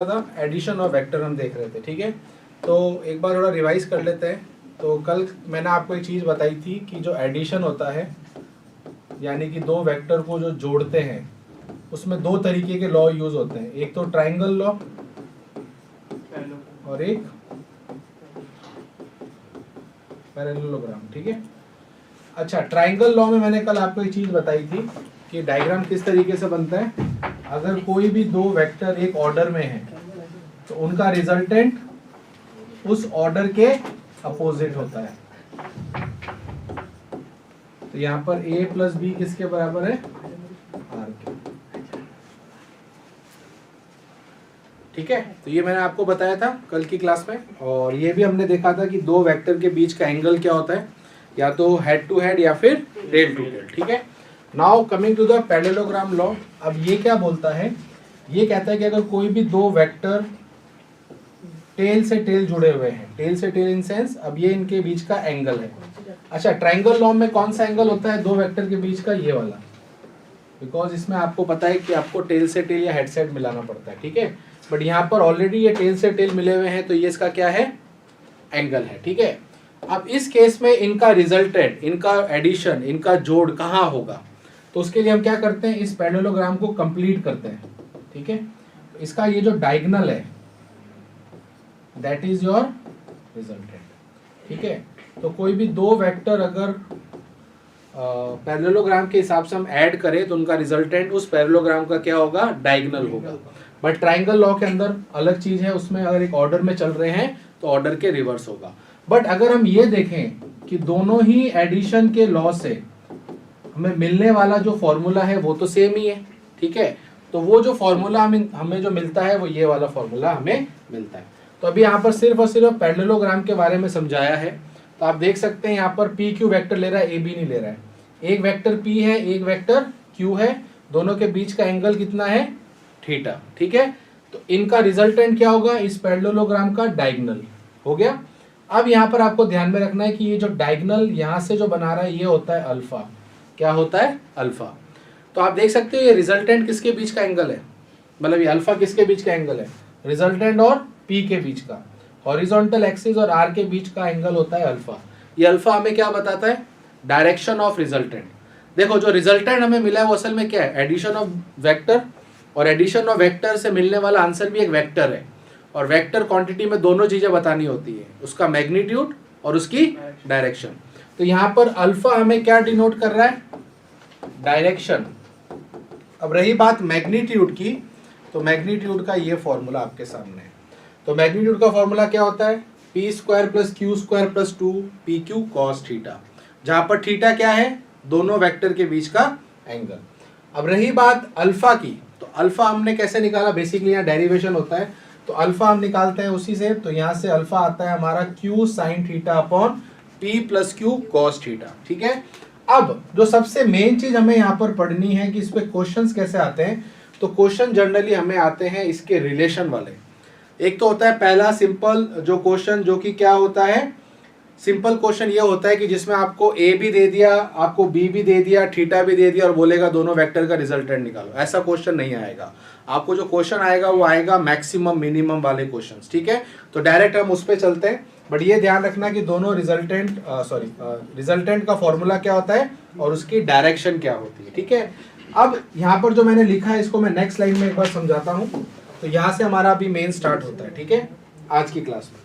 था एडिशन और वेक्टर हम देख रहे थे। ठीक है, तो एक बार थोड़ा रिवाइज कर लेते हैं। तो कल मैंने आपको एक चीज़ बताई थी कि जो एडिशन होता है यानी कि दो वेक्टर को जो जोड़ते हैं उसमें दो तरीके के लॉ यूज होते हैं, एक तो ट्राइंगल लॉ और एक पैरेललोग्राम। ठीक है, अच्छा ट्राइंगल लॉ में मैंने कल आपको एक चीज़ बताई थी कि डायग्राम किस तरीके से बनता है। अगर कोई भी दो वेक्टर एक ऑर्डर में है तो उनका रिजल्टेंट उस ऑर्डर के अपोजिट होता है। तो यहाँ पर a प्लस बी किसके बराबर है, r के। ठीक है, तो ये मैंने आपको बताया था कल की क्लास में, और ये भी हमने देखा था कि दो वेक्टर के बीच का एंगल क्या होता है, या तो हेड टू हेड या फिर टेल टू टेल। ठीक है, now coming to the parallelogram law. अब ये क्या बोलता है, ये कहता है कि अगर कोई भी दो वेक्टर टेल से टेल जुड़े हुए हैं, टेल से टेल इन सेंस अब ये इनके बीच का एंगल है। अच्छा, ट्राइंगल लॉ में कौन सा एंगल होता है दो वेक्टर के बीच का, ये वाला, बिकॉज इसमें आपको पता है कि आपको टेल से टेल या हेड से हेड मिलाना पड़ता है। ठीक है, बट यहाँ पर ऑलरेडी ये टेल से टेल मिले हुए हैं तो ये इसका क्या है, एंगल है। ठीक है, अब इस केस में इनका रिजल्टेंट, इनका एडिशन, इनका जोड़ कहाँ होगा, तो उसके लिए हम क्या करते हैं, इस पैरेललोग्राम को कंप्लीट करते हैं। ठीक है, इसका ये जो डायगोनल है दैट इज योर रिजल्टेंट। ठीक है, तो कोई भी दो वेक्टर अगर पैरेललोग्राम के हिसाब से हम ऐड करें तो उनका रिजल्टेंट उस पैरेललोग्राम का क्या होगा, डायगोनल होगा। बट ट्राइंगल लॉ के अंदर अलग चीज है, उसमें अगर एक ऑर्डर में चल रहे हैं तो ऑर्डर के रिवर्स होगा। बट अगर हम ये देखें कि दोनों ही एडिशन के लॉ से हमें मिलने वाला जो फॉर्मूला है वो तो सेम ही है। ठीक है, तो वो जो फॉर्मूला हमें जो मिलता है वो ये वाला फॉर्मूला हमें मिलता है। तो अभी यहाँ पर सिर्फ और सिर्फ पैरेललोग्राम के बारे में समझाया है। तो आप देख सकते हैं यहाँ पर पी क्यू वेक्टर ले रहा है, ए बी नहीं ले रहा है। एक वेक्टर पी है, एक वेक्टर क्यू है, दोनों के बीच का एंगल कितना है, थीटा। ठीक है, तो इनका रिजल्टेंट क्या होगा, इस पैरेललोग्राम का डायगोनल हो गया। अब यहाँ पर आपको ध्यान में रखना है कि ये जो डायगोनल यहाँ से जो बना रहा है ये होता है अल्फा। क्या होता है, अल्फा। तो आप देख सकते हो ये रिजल्टेंट किसके बीच का एंगल है, मतलब ये अल्फा किसके बीच का एंगल है, रिजल्टेंट और पी के बीच का। हॉरिजॉन्टल एक्सिस और आर के बीच का एंगल होता है अल्फा। ये अल्फा हमें क्या बताता है, डायरेक्शन ऑफ रिजल्टेंट। देखो जो रिजल्टेंट हमें मिला है वो असल में क्या है, एडिशन ऑफ वेक्टर, और एडिशन ऑफ वेक्टर से मिलने वाला आंसर भी एक वेक्टर है। और वेक्टर क्वांटिटी में दोनों चीजें बतानी होती है, उसका मैग्नीट्यूड और उसकी डायरेक्शन। तो यहाँ पर अल्फा हमें क्या डिनोट कर रहा है, डायरेक्शन। अब रही बात मैग्नीट्यूड की, तो मैग्नीट्यूड का ये फॉर्मूला आपके सामने है। तो मैग्नीट्यूड का फॉर्मूला क्या होता है, P square plus Q square plus 2 P Q cos theta, जहां पर थीटा क्या है, दोनों वेक्टर के बीच का एंगल। अब रही बात अल्फा की, तो अल्फा हमने कैसे निकाला, बेसिकली यहाँ डेरिवेशन होता है, तो अल्फा हम निकालते हैं उसी से। तो यहाँ से अल्फा आता है हमारा Q sine theta upon P plus Q cos theta. ठीक है, अब जो सबसे मेन चीज हमें यहाँ पर पढ़नी है कि इस पे क्वेश्चंस कैसे आते हैं। तो क्वेश्चन जनरली हमें आते हैं इसके रिलेशन वाले। एक तो होता है पहला सिंपल जो क्वेश्चन, जो कि क्या होता है, सिंपल क्वेश्चन ये होता है कि जिसमें आपको ए भी दे दिया, आपको बी भी दे दिया, थीटा भी दे दिया और बोलेगा दोनों वेक्टर का रिजल्टेंट निकालो। ऐसा क्वेश्चन नहीं आएगा। आपको जो क्वेश्चन आएगा वो आएगा मैक्सिमम मिनिमम वाले क्वेश्चंस। ठीक है, तो डायरेक्ट हम उस पर चलते हैं। बट ये ध्यान रखना कि दोनों रिजल्टेंट का फॉर्मूला क्या होता है और उसकी डायरेक्शन क्या होती है। ठीक है, अब यहाँ पर जो मैंने लिखा है इसको मैं नेक्स्ट लाइन में एक बार समझाता हूँ। तो यहाँ से हमारा अभी मेन स्टार्ट होता है। ठीक है, आज की क्लास में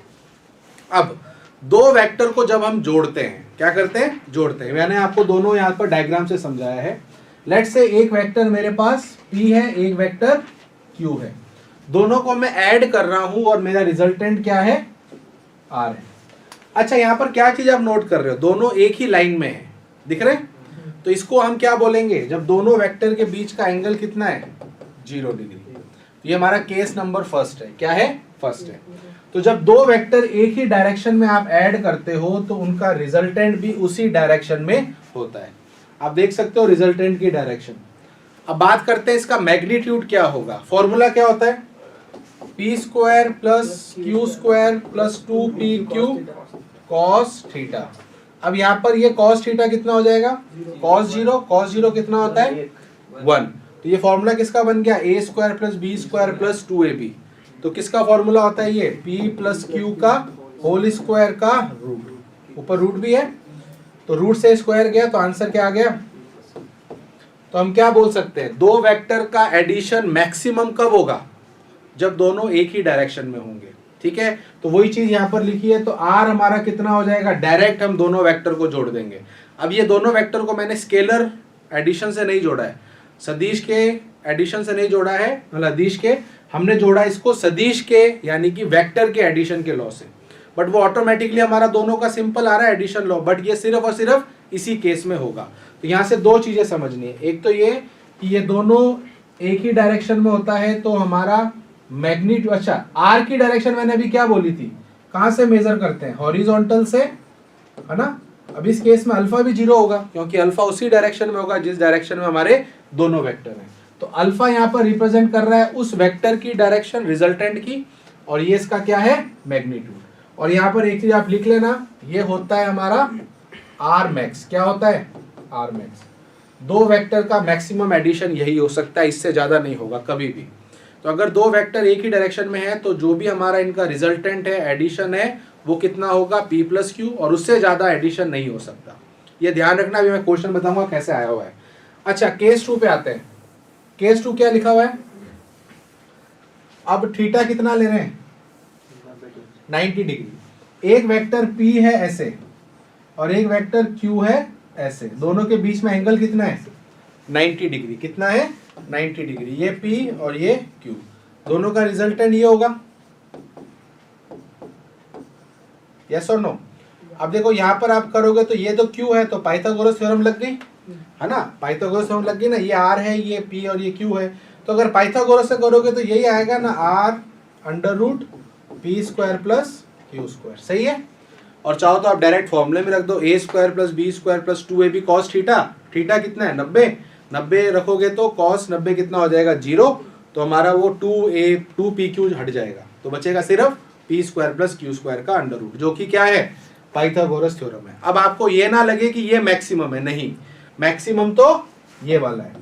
अब दो वेक्टर को जब हम जोड़ते हैं, क्या करते हैं, जोड़ते हैं। मैंने आपको दोनों यहाँ पर डायग्राम से समझाया है। लेट्स से एक वेक्टर मेरे पास P है, एक वेक्टर Q है, दोनों को मैं ऐड कर रहा हूं और मेरा रिजल्टेंट क्या है, R है। अच्छा, यहाँ पर क्या चीज आप नोट कर रहे हो, दोनों एक ही लाइन में है, दिख रहे, तो इसको हम क्या बोलेंगे, जब दोनों वेक्टर के बीच का एंगल कितना है, 0 डिग्री। ये हमारा केस नंबर फर्स्ट है। क्या है, फर्स्ट है। तो जब दो वेक्टर एक ही डायरेक्शन में आप ऐड करते हो तो उनका रिजल्टेंट भी उसी डायरेक्शन में होता है। आप देख सकते हो रिजल्टेंट की डायरेक्शन। अब बात करते हैं इसका मैग्नीट्यूड क्या होगा। फॉर्मूला क्या होता है, P square plus Q square plus 2 P Q cos theta. अब यहाँ पर ये कॉस थीटा कितना हो जाएगा, कॉस 0, कॉस 0 कितना होता है, 1। तो ये फॉर्मूला किसका बन गया, a square plus b square plus 2ab। तो किसका फॉर्मूला होता है ये p प्लस क्यू का होल स्क्वायर का रूट, ऊपर रूट भी है तो रूट से स्क्वायर गया तो आंसर क्या आ गया। तो हम क्या बोल सकते हैं, दो वेक्टर का एडिशन मैक्सिमम कब होगा, जब दोनों एक ही डायरेक्शन में होंगे। ठीक है, तो वही चीज यहां पर लिखी है। तो r हमारा कितना हो जाएगा, डायरेक्ट हम दोनों वेक्टर को जोड़ देंगे। अब ये दोनों वेक्टर को मैंने स्केलर एडिशन से नहीं जोड़ा है, सदिश के एडिशन से नहीं जोड़ा है, मतलब अदिश के, हमने जोड़ा इसको सदिश के यानी कि वेक्टर के एडिशन के लॉ से। बट वो ऑटोमेटिकली हमारा दोनों का सिंपल आ रहा है एडिशन लॉ, बट ये सिर्फ और सिर्फ इसी केस में होगा। तो यहाँ से दो चीजें समझनी है, एक तो ये कि ये दोनों एक ही डायरेक्शन में होता है तो हमारा मैग्नीट्यूड, अच्छा आर की डायरेक्शन मैंने अभी क्या बोली थी, कहां से मेजर करते हैं, हॉरिजॉन्टल से, है ना। अब इस केस में अल्फा भी 0 होगा क्योंकि अल्फा उसी डायरेक्शन में होगा जिस डायरेक्शन में हमारे दोनों वेक्टर हैं। तो अल्फा यहाँ पर रिप्रेजेंट कर रहा है उस वेक्टर की डायरेक्शन रिजल्टेंट की, और ये इसका क्या है, मैग्नीट्यूड। और यहाँ पर एक चीज आप लिख लेना, ये होता है हमारा आर मैक्स। क्या होता है, आर मैक्स। दो वेक्टर का मैक्सिमम एडिशन यही हो सकता है, इससे ज्यादा नहीं होगा कभी भी। तो अगर दो वेक्टर एक ही डायरेक्शन में है तो जो भी हमारा इनका रिजल्टेंट है, एडिशन है, वो कितना होगा, p प्लस क्यू, और उससे ज्यादा एडिशन नहीं हो सकता। ये ध्यान रखना, अभी मैं क्वेश्चन बताऊंगा कैसे आया हुआ है। अच्छा केस 2 पे आते हैं। केस 2 क्या लिखा हुआ है, अब थीटा कितना ले रहे हैं, 90 डिग्री। एक वेक्टर p है ऐसे और एक वेक्टर q है ऐसे, दोनों के बीच में एंगल कितना है, 90 डिग्री। कितना है, 90 डिग्री। ये p और ये q, दोनों का रिजल्टेंट ये होगा, यस और नो। अब देखो यहाँ पर आप करोगे तो ये तो q है तो पाइथागोरस थ्योरम लग गई, है ना, पाइथागोरस थ्योरम लग गई ना। ये r है, ये p और ये q है, तो अगर पाइथागोरस से करोगे तो यही आएगा ना, r under root p square plus q square. सही है। और चाहो तो आप डायरेक्ट फॉर्मूले में रख दो, a square plus b square plus 2ab cos theta. Theta कितना है, 90 रखोगे तो कॉस 90 कितना हो जाएगा, 0। तो हमारा वो 2pq हट जाएगा, तो बचेगा सिर्फ p square plus q square का अंडर रूट, जो कि क्या है, पाइथागोरस थ्योरम है। अब आपको ये ना लगे कि ये मैक्सिमम है, नहीं, मैक्सिमम तो ये वाला है,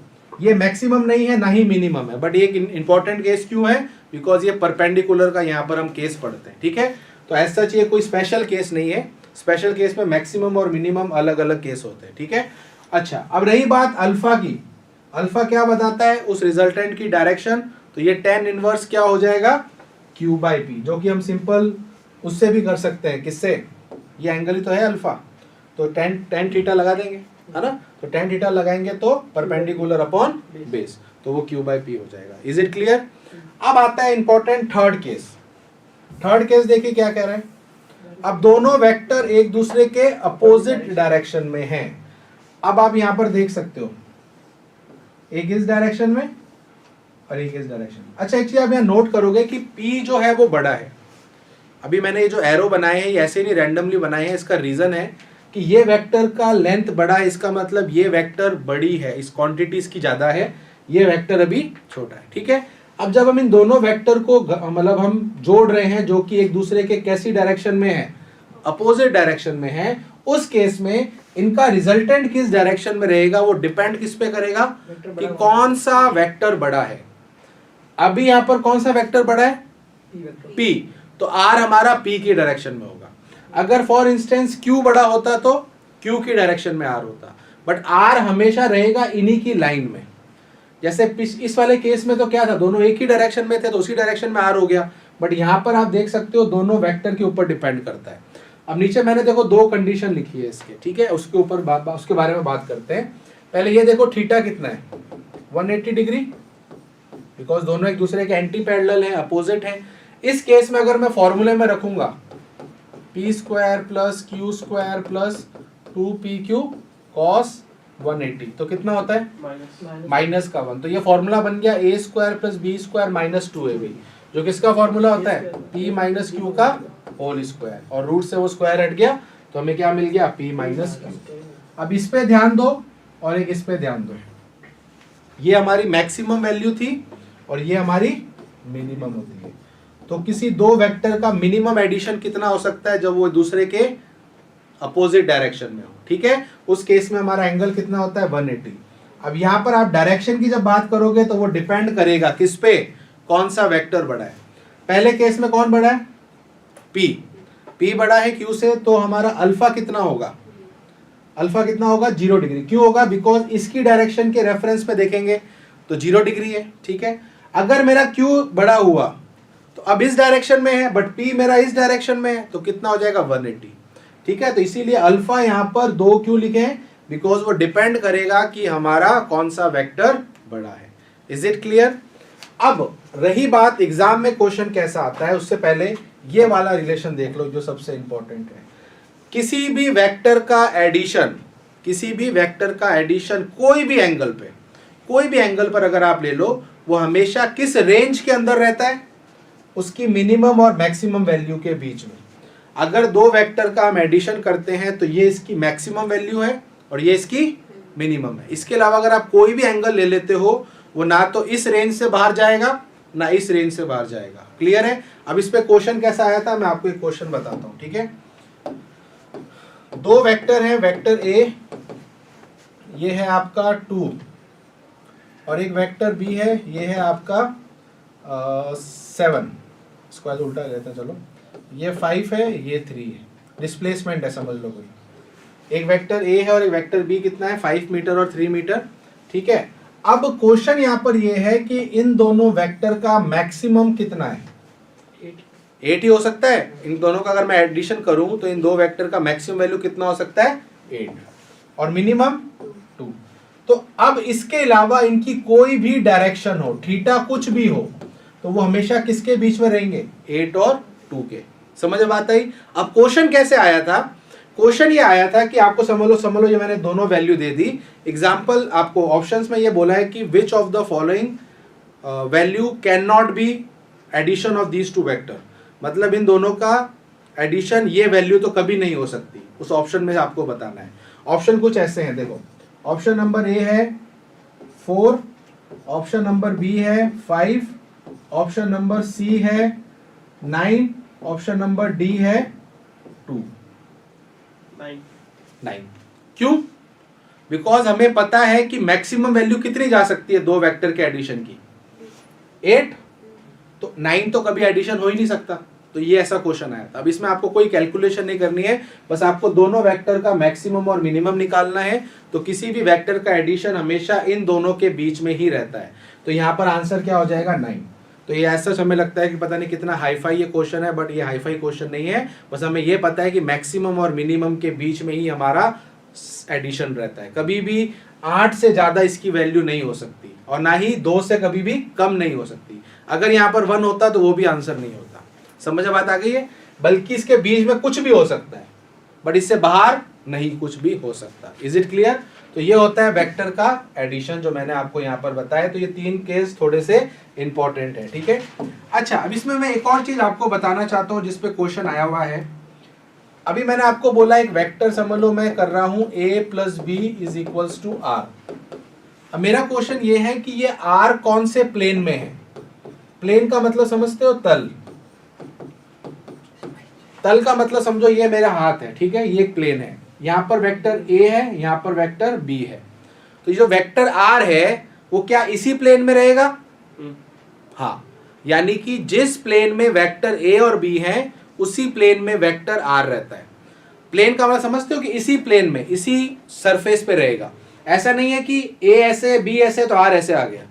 ये मैक्सिमम नहीं है ना ही मिनिमम है। बट ये इंपॉर्टेंट केस क्यों है, बिकॉज ये परपेंडिकुलर का यहाँ पर हम केस पढ़ते हैं। ठीक है, तो ऐसा चाहिए कोई स्पेशल केस नहीं है, स्पेशल केस में मैक्सिमम और मिनिमम अलग अलग केस होते हैं। ठीक है। अच्छा अब रही बात अल्फा की, अल्फा क्या बताता है, उस रिजल्टेंट की डायरेक्शन। तो ये tan इनवर्स क्या हो जाएगा, q बाई पी, जो कि हम सिंपल उससे भी कर सकते हैं, किससे, ये एंगल ही तो है अल्फा, तो tan थीटा लगा देंगे, है ना। तो tan थीटा लगाएंगे तो परपेंडिकुलर अपॉन बेस, तो वो q बाई पी हो जाएगा। Is it clear. अब आता है important third case. Third case देखिए क्या कह रहे हैं, अब दोनों वेक्टर एक दूसरे के अपोजिट डायरेक्शन में हैं। अब आप यहां पर देख सकते हो, एक इस डायरेक्शन में और एक इस डायरेक्शन में। अच्छा एक चीज आप यहां नोट करोगे कि P जो है वो बड़ा है। अभी मैंने ये जो एरो बनाए हैं ये ऐसे नहीं रैंडमली बनाए हैं, इसका रीजन है कि ये वेक्टर का लेंथ बड़ा है, इसका मतलब ये वेक्टर बड़ी है, इस क्वांटिटी इसकी ज्यादा है, ये वेक्टर अभी छोटा है। ठीक है। अब जब हम इन दोनों वेक्टर को मतलब हम जोड़ रहे हैं जो कि एक दूसरे के कैसी डायरेक्शन में है, अपोजिट डायरेक्शन में है, उस केस में इनका रिजल्टेंट किस डायरेक्शन में रहेगा वो डिपेंड किस पे करेगा कि कौन सा वेक्टर बड़ा है। अभी यहां पर कौन सा वेक्टर बड़ा है, P, तो R हमारा P की डायरेक्शन में होगा। अगर फॉर इंस्टेंस Q बड़ा होता तो Q की डायरेक्शन में R होता, बट R हमेशा रहेगा इन्हीं की लाइन में। जैसे इस वाले केस में तो क्या था, दोनों एक ही डायरेक्शन में थे तो उसी डायरेक्शन में R हो गया, बट यहाँ पर आप देख सकते हो दोनों वेक्टर के ऊपर डिपेंड करता है। अब नीचे मैंने देखो दो कंडीशन लिखी है इसके, ठीक है, उसके ऊपर उसके बारे में बात करते हैं। पहले ये देखो थीटा कितना है, 180 डिग्री, बिकॉज दोनों एक दूसरे के एंटी पैरेलल हैं, अपोजिट हैं। इस केस में अगर मैं फॉर्मूले में रखूंगा p square plus q square plus 2pq cos 180, तो कितना होता है, माइनस का 1। तो ये फॉर्मूला बन गया a square plus b square minus 2ab, जो किसका फॉर्मूला होता है, p माइनस क्यू का होल स्क्वायर, और रूट से वो स्क्वायर हट गया तो हमें क्या मिल गया, p माइनस क्यू। अब इस पे ध्यान दो और एक इस पे ध्यान दो, ये हमारी मैक्सिमम वैल्यू थी और ये हमारी मिनिमम होती है। तो किसी दो वेक्टर का मिनिमम एडिशन कितना हो सकता है, जब वो दूसरे के अपोजिट डायरेक्शन में हो। ठीक है, उस केस में हमारा एंगल कितना होता है, 180। अब यहाँ पर आप डायरेक्शन की जब बात करोगे तो वो डिपेंड करेगा किस पे, कौन सा वेक्टर बड़ा है। पहले केस में कौन बड़ा है? P बड़ा है Q से, तो हमारा अल्फा कितना होगा? अल्फा कितना होगा? 0 डिग्री। क्यों होगा? बिकॉज इसकी डायरेक्शन के रेफरेंस में देखेंगे तो 0 डिग्री है, ठीक है। अगर मेरा Q बड़ा हुआ तो अब इस डायरेक्शन में है, बट P मेरा इस डायरेक्शन में है, तो कितना हो जाएगा? 180, ठीक है। तो इसीलिए अल्फा यहां पर 2 क्यों लिखे हैं? बिकॉज वो डिपेंड करेगा कि हमारा कौन सा वेक्टर बड़ा है। Is it clear? अब रही बात एग्जाम में क्वेश्चन कैसा आता है, उससे पहले ये वाला रिलेशन देख लो जो सबसे इंपॉर्टेंट है। किसी भी वेक्टर का एडिशन, किसी भी वेक्टर का एडिशन कोई भी एंगल पे, कोई भी एंगल पर अगर आप ले लो, वो हमेशा किस रेंज के अंदर रहता है? उसकी मिनिमम और मैक्सिमम वैल्यू के बीच में। अगर दो वेक्टर का हम एडिशन करते हैं तो ये इसकी मैक्सिमम वैल्यू है और ये इसकी मिनिमम है। इसके अलावा अगर आप कोई भी एंगल ले लेते हो, वो ना तो इस रेंज से बाहर जाएगा ना इस रेंज से बाहर जाएगा। क्लियर है? अब इस पे क्वेश्चन कैसा आया था मैं आपको एक क्वेश्चन बताता हूं, ठीक है। दो वेक्टर है, वेक्टर ए ये है आपका 2 और एक वेक्टर बी है ये है आपका 7। इसको आज उल्टा लेते हैं, चलो। ये 5 है, ये 3 है, डिस्प्लेसमेंट है समझ लो कोई। एक वेक्टर ए है और एक वेक्टर बी कितना है? 5 मीटर और 3 मीटर, ठीक है। अब क्वेश्चन यहां पर ये है कि इन दोनों वेक्टर का मैक्सिमम कितना है? 8 ही हो सकता है। इन दोनों का अगर मैं एडिशन करूं तो इन दो वेक्टर का मैक्सिमम वैल्यू कितना हो सकता है? 8 और मिनिमम 2। तो अब इसके अलावा इनकी कोई भी डायरेक्शन हो, थीटा कुछ भी हो, तो वो हमेशा किसके बीच में रहेंगे? 8 और 2 के। समझ बात आई? अब क्वेश्चन कैसे आया था? क्वेश्चन ये आया था कि आपको समझ लो ये मैंने दोनों वैल्यू दे दी। एग्जांपल आपको ऑप्शंस में ये बोला है कि which of the following value can not be addition of these two vector. मतलब इन दोनों का एडिशन ये वैल्यू तो कभी नहीं हो सकती, उस ऑप्शन में आपको बताना है। ऑप्शन कुछ ऐसे हैं, देखो। ऑप्शन नंबर ए है 4, ऑप्शन नंबर बी है 5, ऑप्शन नंबर सी है 9, ऑप्शन नंबर डी है 2। 9। क्यों? बिकॉज हमें पता है कि मैक्सिमम वैल्यू कितनी जा सकती है दो वेक्टर के एडिशन की? 8। तो 9 तो कभी एडिशन हो ही नहीं सकता। तो ये ऐसा क्वेश्चन आया था। अब इसमें आपको कोई कैलकुलेशन नहीं करनी है, बस आपको दोनों वेक्टर का मैक्सिमम और मिनिमम निकालना है। तो किसी भी वेक्टर का एडिशन हमेशा इन दोनों के बीच में ही रहता है। तो यहाँ पर आंसर क्या हो जाएगा? 9। तो ये ऐसा हमें लगता है कि पता नहीं कितना हाईफाई ये क्वेश्चन है, बट ये हाईफाई क्वेश्चन नहीं है। बस हमें ये पता है कि मैक्सिमम और मिनिमम के बीच में ही हमारा एडिशन रहता है। कभी भी 8 से ज्यादा इसकी वैल्यू नहीं हो सकती और ना ही 2 से कभी भी कम नहीं हो सकती। अगर यहाँ पर 1 होता तो वो भी आंसर नहीं होता। समझ बात आ गई है? बल्कि इसके बीच में कुछ भी हो सकता है, बट इससे बाहर नहीं कुछ भी हो सकता। Is it clear? तो ये होता है वेक्टर का एडिशन जो मैंने आपको यहाँ पर बताया। तो ये 3 केस थोड़े से इंपॉर्टेंट है, ठीक है। अच्छा, अब इसमें मैं एक और चीज आपको बताना चाहता हूँ जिसपे क्वेश्चन आया हुआ है। अभी मैंने आपको बोला एक वेक्टर समझ लो मैं कर रहा हूं a plus B is equals to r। अब मेरा क्वेश्चन ये है कि ये r कौन से प्लेन में है? प्लेन का मतलब समझते हो? तल। तल का मतलब समझो ये मेरा हाथ है, ठीक है, ये एक प्लेन है। यहां पर वेक्टर a है, यहां पर वेक्टर b है। तो ये जो वेक्टर r है वो क्या इसी प्लेन में रहेगा? हाँ, यानी कि जिस प्लेन में वेक्टर a और b है उसी प्लेन में वेक्टर r रहता है। प्लेन का मतलब समझते हो कि इसी प्लेन में, इसी सरफेस पे रहेगा। ऐसा नहीं है कि a ऐसे b ऐसे तो r ऐसे आ गया।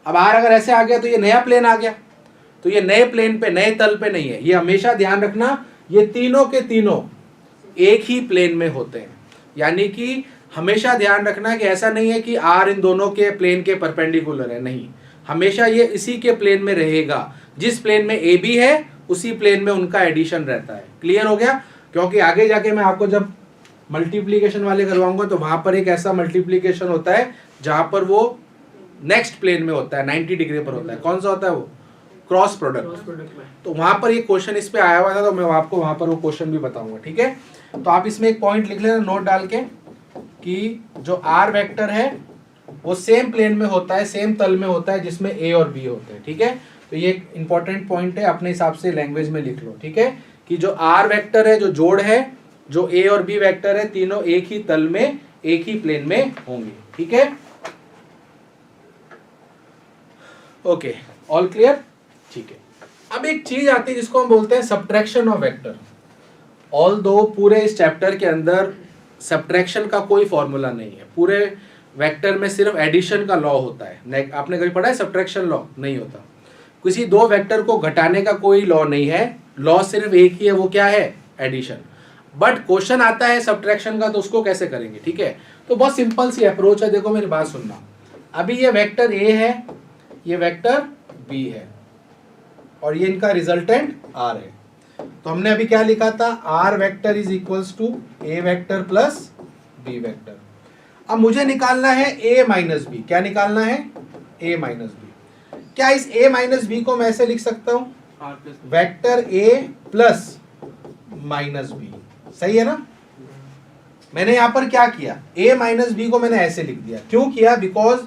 अब r अगर ऐसे आ गया तो ये नया प्लेन आ गया। तो ये नए प्लेन पे, नए तल पे नहीं है। ये हमेशा ध्यान रखना, ये तीनों के तीनों एक ही प्लेन में होते हैं। यानी कि हमेशा ध्यान रखना कि ऐसा नहीं है कि r इन दोनों के प्लेन के परपेंडिकुलर है, नहीं, हमेशा ये इसी के प्लेन में रहेगा। जिस प्लेन में ए बी है उसी प्लेन में उनका एडिशन रहता है। क्लियर हो गया? क्योंकि आगे जाके मैं आपको जब मल्टीप्लीकेशन वाले करवाऊंगा तो वहां पर एक ऐसा मल्टीप्लीकेशन होता है जहां पर वो नेक्स्ट प्लेन में होता है, 90 डिग्री पर होता है। कौन सा होता है वो? Cross product. तो वहां पर ये क्वेश्चन इस पे आया हुआ था, तो मैं आपको वहां पर वो क्वेश्चन भी बताऊंगा, ठीक है। तो आप इसमें एक पॉइंट लिख लेना नोट डाल के कि जो r वेक्टर है वो सेम प्लेन में होता है, सेम तल में होता है जिसमें a और b होते हैं, ठीक है। तो ये एक इंपॉर्टेंट पॉइंट है, अपने हिसाब से लैंग्वेज में लिख लो, ठीक है, कि जो r वेक्टर है, जो जोड़ है, जो a और b वेक्टर है, तीनों एक ही तल में, एक ही प्लेन में होंगे, ठीक है। Okay, all clear? ठीक है। अब एक चीज आती है जिसको हम बोलते हैं सब्ट्रैक्शन ऑफ वेक्टर। ऑल दो पूरे इस चैप्टर के अंदर सब्ट्रैक्शन का कोई फॉर्मूला नहीं है, पूरे वेक्टर में सिर्फ एडिशन का लॉ होता है। आपने कभी पढ़ा है सब्ट्रैक्शन लॉ? नहीं होता। किसी दो वेक्टर को घटाने का कोई लॉ नहीं है, लॉ सिर्फ एक ही है, वो क्या है? एडिशन। बट क्वेश्चन आता है सब्ट्रैक्शन का, तो उसको कैसे करेंगे? ठीक है, तो बहुत सिंपल सी अप्रोच है। देखो मेरी बात सुनना, अभी ये वेक्टर ए है, ये वेक्टर बी है, और ये इनका रिजल्टेंट आर है। तो हमने अभी क्या लिखा था? R vector is equals to A vector plus B vector. अब मुझे निकालना है ए माइनस बी। क्या निकालना है? ए माइनस बी। क्या इस ए माइनस बी को मैं ऐसे लिख सकता हूं? Vector A plus minus B. सही है ना? मैंने यहां पर क्या किया? ए माइनस बी को मैंने ऐसे लिख दिया। क्यों किया? बिकॉज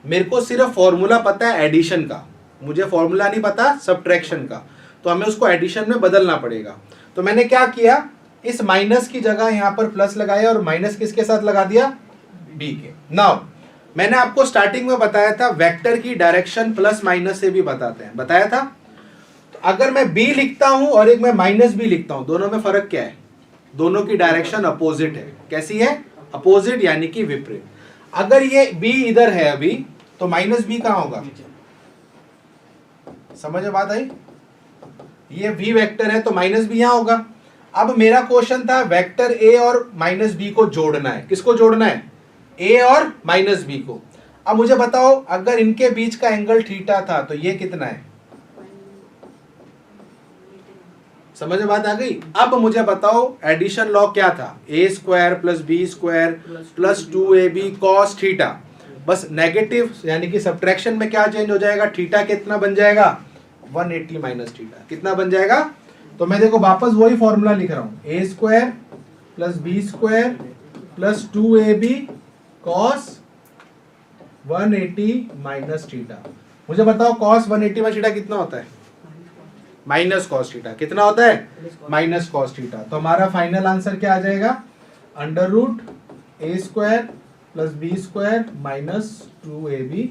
मेरे को सिर्फ फॉर्मूला पता है एडिशन का, मुझे फॉर्मूला नहीं पता सब्ट्रैक्शन का, तो हमें उसको एडिशन में बदलना पड़ेगा। तो मैंने क्या किया? इस माइनस की जगह यहां पर प्लस लगाया और माइनस किसके साथ लगा दिया? बी के। नाउ मैंने आपको स्टार्टिंग में बताया था वेक्टर की डायरेक्शन प्लस माइनस से भी बताते हैं, बताया था। तो अगर मैं बी लिखता हूं और एक मैं माइनस बी लिखता हूं, दोनों में फर्क क्या है? दोनों की डायरेक्शन अपोजिट है। कैसी है? अपोजिट, यानी कि विपरीत। अगर ये बी इधर है अभी, तो माइनस बी कहां होगा? समझ में बात आई? ये वी वेक्टर है तो माइनस बी यहां होगा। अब मेरा क्वेश्चन था वेक्टर ए और माइनस बी को जोड़ना है। किसको जोड़ना है? ए और माइनस बी को। अब मुझे बताओ, अगर इनके बीच का एंगल थीटा था तो ये कितना है? समझ में बात आ गई? अब मुझे बताओ एडिशन लॉ क्या था? A square plus b square plus 2ab cos theta. बस नेगेटिव यानी कि सब्ट्रैक्शन में क्या चेंज हो जाएगा? थीटा कितना बन जाएगा? 180 माइनस थीटा। कितना बन जाएगा? तो मैं देखो वापस वही फॉर्मूला लिख रहा हूं, a square plus b square plus 2ab cos 180 minus theta. मुझे बताओ कॉस 180 माइनस थीटा कितना होता है? Minus cos theta. कितना होता है? Minus cos theta. तो हमारा फाइनल आंसर क्या आ जाएगा? Under root a square plus b square minus 2ab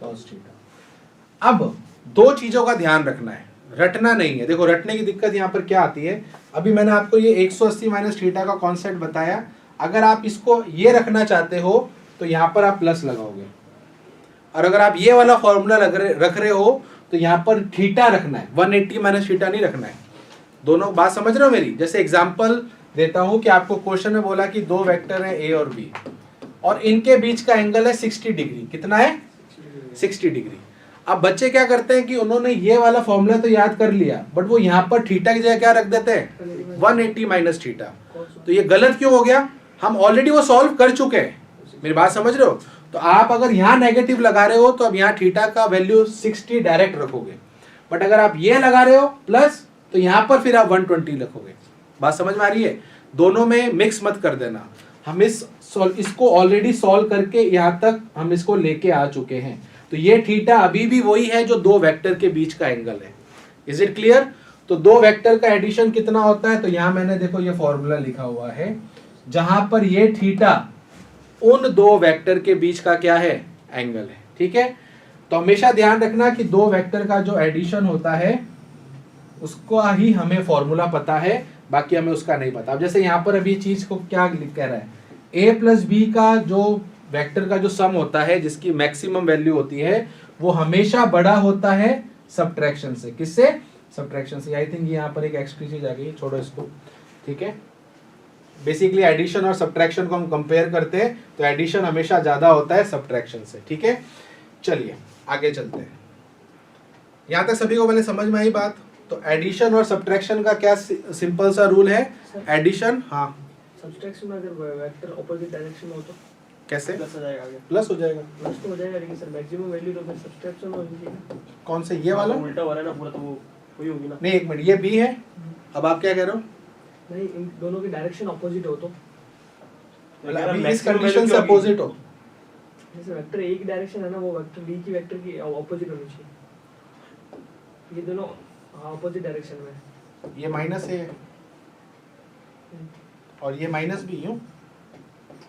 cos theta. अब दो चीजों का ध्यान रखना है, रटना नहीं है। देखो रटने की दिक्कत यहाँ पर क्या आती है, अभी मैंने आपको ये 180 माइनस थीटा का कॉन्सेप्ट बताया। अगर आप इसको ये रखना चाहते हो तो यहाँ पर आप प्लस लगाओगे, और अगर आप ये वाला फॉर्मूला रख रहे हो तो यहाँ पर थीटा रखना है, 180 माइनस थीटा नहीं रखना है। दोनों बात समझ रहे हो मेरी? जैसे एग्जांपल देता हूं कि आपको क्वेश्चन में बोला कि दो वेक्टर है ए और बी, और इनके बीच का एंगल है 60 डिग्री। कितना है? 60 डिग्री। अब बच्चे क्या करते हैं कि उन्होंने ये वाला फॉर्मूला तो याद कर लिया, बट वो यहाँ पर थीटा की जगह क्या रख देते हैं? 180 माइनस थीटा। तो ये गलत क्यों हो गया? हम ऑलरेडी वो सॉल्व कर चुके हैं। मेरी बात समझ रहे हो? तो आप अगर यहाँ नेगेटिव लगा रहे हो तो अब यहाँ थीटा का वैल्यू 60 डायरेक्ट रखोगे, बट अगर आप ये लगा रहे हो प्लस तो यहाँ पर फिर आप 120 रखोगे। बात समझ में आ रही है? दोनों में मिक्स मत कर देना। हम इसको ऑलरेडी सॉल्व करके यहाँ तक हम इसको लेके आ चुके हैं। तो ये थीटा अभी भी वही है जो दो वेक्टर के बीच का एंगल है। Is it clear? तो दो वेक्टर का एडिशन कितना होता है? तो यहाँ मैंने देखो ये फॉर्मूला लिखा हुआ है, जहां पर ये थीटा उन दो वेक्टर के बीच का क्या है? एंगल है। ठीक है, तो हमेशा ध्यान रखना कि दो वेक्टर का जो एडिशन होता है उसको ही हमें फॉर्मूला पता है, बाकी हमें उसका नहीं पता। अब जैसे यहाँ पर अभी चीज को क्या कह रहा है, ए प्लस बी का जो वेक्टर का जो सम होता है, जिसकी मैक्सिमम वैल्यू होती है, वो हमेशा बड़ा होता है सब्ट्रैक्शन से। किससे? सब्ट्रैक्शन से। आई थिंक यहाँ पर एक एक्स्ट्रा चीज आ गई, छोड़ो इसको। ठीक है, बेसिकली एडिशन और सब्ट्रैक्शन को हम कंपेयर करते हैं तो एडिशन हमेशा ज्यादा होता है सब्ट्रैक्शन से। ठीक है, चलिए आगे चलते हैं। यहाँ तक सभी को पहले समझ में आई बात? तो एडिशन और सब्ट्रैक्शन का क्या सिंपल सा रूल है? एडिशन, हाँ, सब्ट्रैक्शन में अगर वेक्टर ऑपोजिट डायरेक्शन में हो तो कैसे? प्लस हो जाएगा आगे। प्लस हो जाएगा। प्लस तो हो जाएगा, लेकिन सर मैक्सिमम वैल्यू तो फिर सब्ट्रैक्शन में होगी। कौन से? ये वाला उल्टा हो रहा है ना पूरा, तो वो वही होगी ना। नहीं, एक मिनट, ये बी है। अब आप क्या कह रहे हो? नहीं, इन दोनों की डायरेक्शन ऑपोजिट हो तो अभी इस कंडीशन से अपोजिट हो। जैसे वेक्टर ए की डायरेक्शन है ना, वो वेक्टर बी की वेक्टर की ऑपोजिट होनी चाहिए। ये दोनों ऑपोजिट डायरेक्शन में। ये माइनस ए है और ये माइनस बी। यूं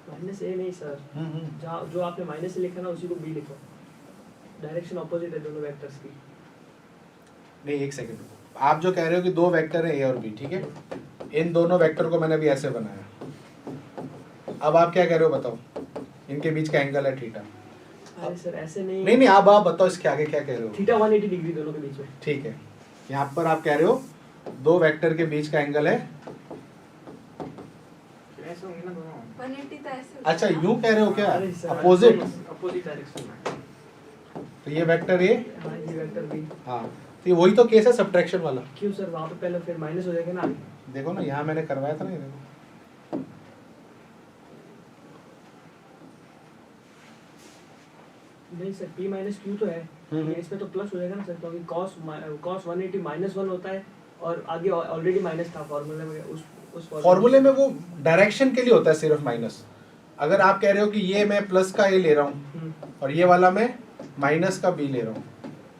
माइनस ए नहीं सर, जहाँ जो आपने माइनस ए लिखा ना उसी को बी लिखो। डायरेक्शन ऑपोजिट है दोनों वेक्टर्स की। नहीं, एक सेकंड रुको। आप जो कह रहे हो कि दो वेक्टर है ए और बी, ठीक है, इन दोनों वेक्टर को मैंने अभी ऐसे बनाया, अब आप क्या कह रहे हो बताओ, इनके बीच का एंगल है थीटा। अरे सर ऐसे नहीं, नहीं आप बताओ इसके आगे क्या कह रहे हो। थीटा 180 डिग्री दोनों के बीच में। ठीक है, यहाँ पर आप कह रहे हो दो वेक्टर के बीच का एंगल है, ऐसे होंगे ना दोनों। 180 तो ऐसे अच्छा यूं कह रहे हो क्या, अरे सर, अपोजिट, अपोजिट डायरेक्शन में। तो ये वेक्टर ए, हाँ ये वेक्टर बी। हाँ तो ये वही तो केस है सब्ट्रैक्शन वाला। क्यों सर, वहाँ पे पहले फिर माइनस हो जाएगा ना। देखो ना यहाँ मैंने करवाया था ना, ये देखो नहीं सर, p माइनस क्यू तो है, ये इसमें तो प्लस हो जाएगा ना सर, क्योंकि cos 180 माइनस 1 होता है और आगे ऑलरेडी माइनस था फॉर्मूले में, उस फॉर्मूले में वो डायरेक्शन के लिए होता है सिर्फ माइनस। अगर आप कह रहे हो कि ये मैं प्लस का ए ले रहा हूँ और ये वाला मैं माइनस का बी ले रहा हूँ,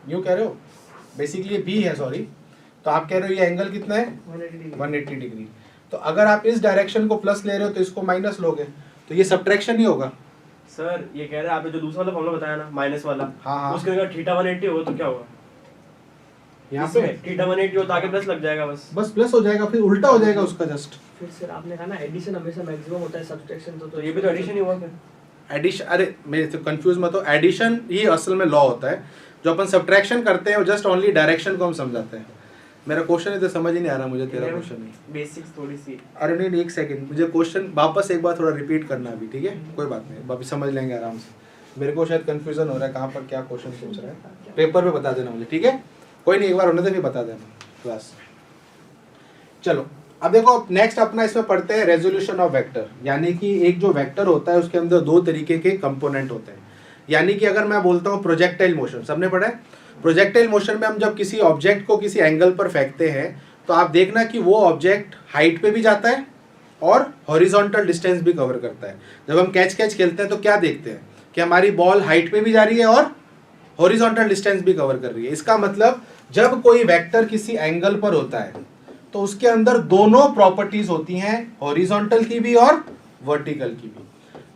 यूँ कह रहे हो, बेसिकली ये बी है सॉरी, तो आप कह रहे हो ये एंगल कितना है 180 डिग्री। तो अगर आप इस डायरेक्शन को प्लस ले रहे हो तो इसको माइनस लोगे, तो ये सब्ट्रैक्शन ही होगा। सर ये कह रहे हैं आपने जो दूसरा वाला फॉर्मूला बताया ना माइनस वाला, हाँ। उसके अगर थीटा 180 हो तो क्या होगा, यहाँ पे थीटा 180 हो तो आगे प्लस लग जाएगा, बस प्लस हो जाएगा, फिर उल्टा हो जाएगा उसका जस्ट। फिर सर आपने कहा ना एडिशन हमेशा मैक्सिमम होता है, सब्ट्रैक्शन तो ये भी तो एडिशन ही हुआ फिर। एडिशन, अरे मेरे तो कंफ्यूज मत हो, एडिशन ही असल में लॉ होता है, जो अपन सब्ट्रैक्शन करते हैं जस्ट ओनली डायरेक्शन को हम समझाते हैं। मेरा क्वेश्चन है तो समझ ही नहीं आ रहा मुझे, तेरा क्वेश्चन नहीं, बेसिक्स थोड़ी सी। अरे नहीं एक सेकंड, मुझे क्वेश्चन वापस एक बार थोड़ा रिपीट करना अभी, ठीक है, कोई बात नहीं, वापस समझ लेंगे आराम से। मेरे को शायद कंफ्यूजन हो रहा है कहाँ पर क्या क्वेश्चन पूछ रहा है, पेपर पे बता देना मुझे, ठीक है, कोई नहीं, एक बार होने दे फिर बता देना क्लास। चलो अब देखो नेक्स्ट अपना इसमें पढ़ते हैं रेजोल्यूशन ऑफ वेक्टर, यानी कि एक जो वेक्टर होता है उसके अंदर दो तरीके के कंपोनेंट होते हैं। यानी कि अगर मैं बोलता हूँ प्रोजेक्टाइल मोशन, सबने पढ़ा है, प्रोजेक्टाइल मोशन में हम जब किसी ऑब्जेक्ट को किसी एंगल पर फेंकते हैं तो आप देखना कि वो ऑब्जेक्ट हाइट पे भी जाता है और हॉरिजॉन्टल डिस्टेंस भी कवर करता है। जब हम कैच खेलते हैं तो क्या देखते हैं कि हमारी बॉल हाइट पे भी जा रही है और हॉरिजॉन्टल डिस्टेंस भी कवर कर रही है। इसका मतलब जब कोई वेक्टर किसी एंगल पर होता है तो उसके अंदर दोनों प्रॉपर्टीज होती हैं, हॉरिजॉन्टल की भी और वर्टिकल की भी।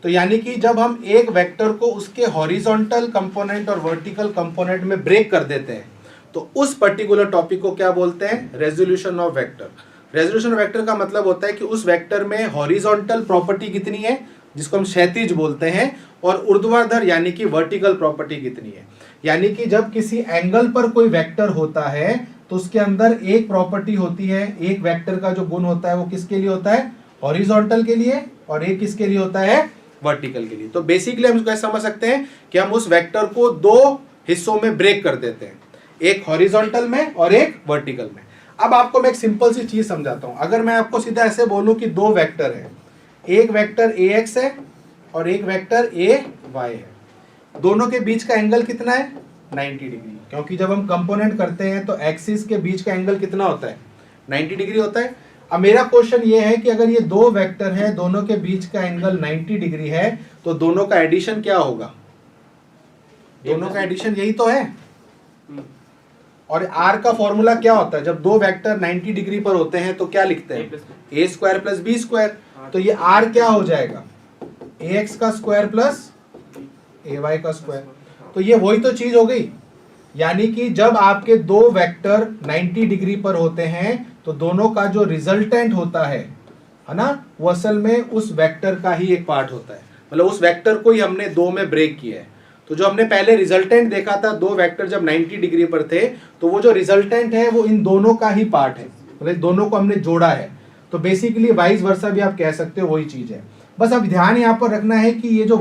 तो यानी कि जब हम एक वेक्टर को उसके हॉरिजॉन्टल कंपोनेंट और वर्टिकल कंपोनेंट में ब्रेक कर देते हैं तो उस पर्टिकुलर टॉपिक को क्या बोलते हैं, resolution of vector. Resolution of vector का मतलब होता है कि उस वेक्टर में हॉरिजॉन्टल प्रॉपर्टी कितनी है, जिसको हम क्षैतिज बोलते हैं, और ऊर्ध्वाधर यानी कि वर्टिकल प्रॉपर्टी कितनी है। यानी कि जब किसी एंगल पर कोई वेक्टर होता है तो उसके अंदर एक प्रॉपर्टी होती है, एक वेक्टर का जो गुण होता है वो किसके लिए होता है, हॉरिजॉन्टल के लिए, और एक किसके लिए होता है, वर्टिकल के लिए। तो बेसिकली हम इसको समझ सकते हैं कि हम उस वेक्टर को दो हिस्सों में ब्रेक कर देते हैं, एक हॉरिजॉन्टल में और एक वर्टिकल में। अब आपको मैं एक सिंपल सी चीज समझाता हूं। अगर मैं आपको सीधा ऐसे बोलूं कि दो वेक्टर है, एक वेक्टर ax है और एक वेक्टर ay है, दोनों के बीच का एंगल कितना है, 90 डिग्री, क्योंकि जब हम कंपोनेंट करते हैं तो एक्सिस के बीच का एंगल कितना होता है, 90 डिग्री होता है। अब मेरा क्वेश्चन ये है कि अगर ये दो वेक्टर है, दोनों के बीच का एंगल 90 डिग्री है, तो दोनों का एडिशन क्या होगा, दोनों का एडिशन यही तो है। और आर का फॉर्मूला क्या होता है, जब दो वेक्टर 90 डिग्री पर होते हैं तो क्या लिखते हैं, ए स्क्वायर प्लस बी स्क्वायर। तो ये आर क्या हो जाएगा, ए एक्स का स्क्वायर प्लस ए वाई का स्क्वायर। तो ये वही तो चीज हो गई। यानी कि जब आपके दो वेक्टर 90 डिग्री पर होते हैं तो दोनों का जो रिजल्टेंट होता है ना, वो असल में उस वेक्टर का ही एक पार्ट होता है, मतलब उस वेक्टर को ही हमने दो में ब्रेक किया है। तो जो हमने पहले रिजल्टेंट देखा था, दो वेक्टर जब 90 डिग्री पर थे, तो वो जो रिजल्टेंट है वो इन दोनों का ही पार्ट है, मतलब दोनों को हमने जोड़ा है। तो बेसिकली वाइस वर्सा भी आप कह सकते हो, वही चीज है। बस अब ध्यान यहाँ पर रखना है कि ये जो